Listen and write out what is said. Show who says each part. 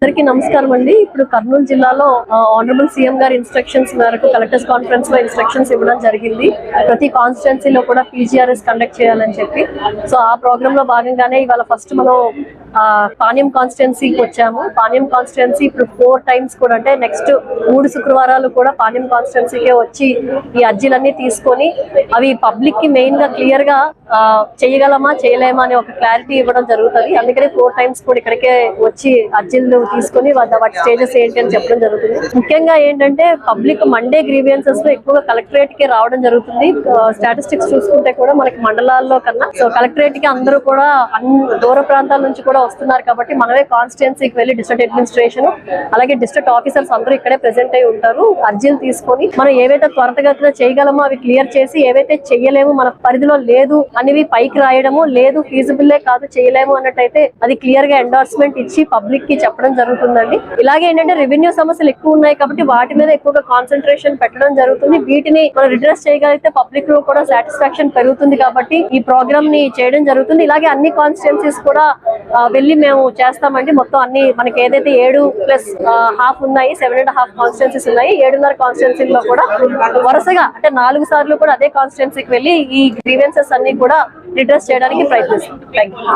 Speaker 1: అందరికీ నమస్కారం అండి. ఇప్పుడు కర్నూలు జిల్లాలో ఆనరబుల్ సీఎం గారి ఇన్స్ట్రక్షన్స్ మేరకు కలెక్టర్స్ కాన్ఫరెన్స్ లో ఇన్స్ట్రక్షన్స్ ఇవ్వడం జరిగింది. ప్రతి కాన్స్టిట్యున్సీలో కూడా పీజీఆర్ఎస్ కండక్ట్ చేయాలని చెప్పి. సో ఆ ప్రోగ్రామ్ లో భాగంగానే ఇవాళ ఫస్ట్ మనం పాణ్యం కాన్స్టిట్యున్సీకి వచ్చాము. పాణ్యం కాన్స్టిట్యున్సీ ఇప్పుడు 4 times కూడా, అంటే నెక్స్ట్ 3 శుక్రవారాలు కూడా పాణ్యం కాన్స్టిట్యున్సీకే వచ్చి ఈ అర్జీలన్నీ తీసుకొని అవి పబ్లిక్ కి మెయిన్ గా క్లియర్ గా చేయగలమా చేయలేమా అనే ఒక క్లారిటీ ఇవ్వడం జరుగుతుంది. అందుకనే 4 times కూడా ఇక్కడికే వచ్చి అర్జీలు తీసుకొని వాటి స్టేజెస్ ఏంటి అని చెప్పడం జరుగుతుంది. ముఖ్యంగా ఏంటంటే పబ్లిక్ మండే గ్రీవియన్సెస్ లో ఎక్కువగా కలెక్టరేట్ కి రావడం జరుగుతుంది. స్టాటిస్టిక్స్ చూసుకుంటే కూడా మనకి మండలాల్లో కన్నా సో కలెక్టరేట్ కి అందరూ కూడా దూర ప్రాంతాల నుంచి కూడా వస్తున్నారు. కాబట్టి మనమే కాన్స్టిట్యున్సీకి వెళ్ళి డిస్ట్రిక్ట్ అడ్మినిస్ట్రేషన్ అలాగే డిస్ట్రిక్ట్ ఆఫీసర్స్ అందరూ ఇక్కడే ప్రెసెంట్ అయి ఉంటారు. అర్జీలు తీసుకొని మనం ఏవైతే త్వరితగతిన చేయగలమో అవి క్లియర్ చేసి, ఏవైతే చెయ్యలేము మన పరిధిలో లేదు అనేవి పైకి రాయడము, లేదు ఫీజిబుల్లే కాదు చేయలేము అన్నట్టయితే అది క్లియర్ గా ఎండార్స్మెంట్ ఇచ్చి పబ్లిక్ కి చెప్పడం జరుగుతుందండి. ఇలాగే ఏంటంటే రెవెన్యూ సమస్యలు ఎక్కువ ఉన్నాయి కాబట్టి వాటి మీద ఎక్కువగా కాన్సన్ట్రేషన్ పెట్టడం జరుగుతుంది. వీటిని మనం రిడ్రెస్ చేయగలిగితే పబ్లిక్ లో కూడా సాటిస్ఫాక్షన్ పెరుగుతుంది. కాబట్టి ఈ ప్రోగ్రామ్ ని చేయడం జరుగుతుంది. ఇలాగే అన్ని కాన్స్టిట్యున్సీస్ కూడా వెళ్ళి మేము చేస్తామండి. మొత్తం అన్ని మనకి ఏదైతే 7+1/2 ఉన్నాయి, 7.5 కాన్స్టిట్యున్సీస్ ఉన్నాయి. 7.5 కాన్స్టిట్యున్సీలో కూడా వరుసగా అంటే 4 సార్లు కూడా అదే కాన్స్టిట్యున్సీకి వెళ్ళి ఈ గ్రీవెన్సెస్ అన్ని కూడా రిడ్రెస్ చేయడానికి ప్రయత్నిస్తాం. Thank you.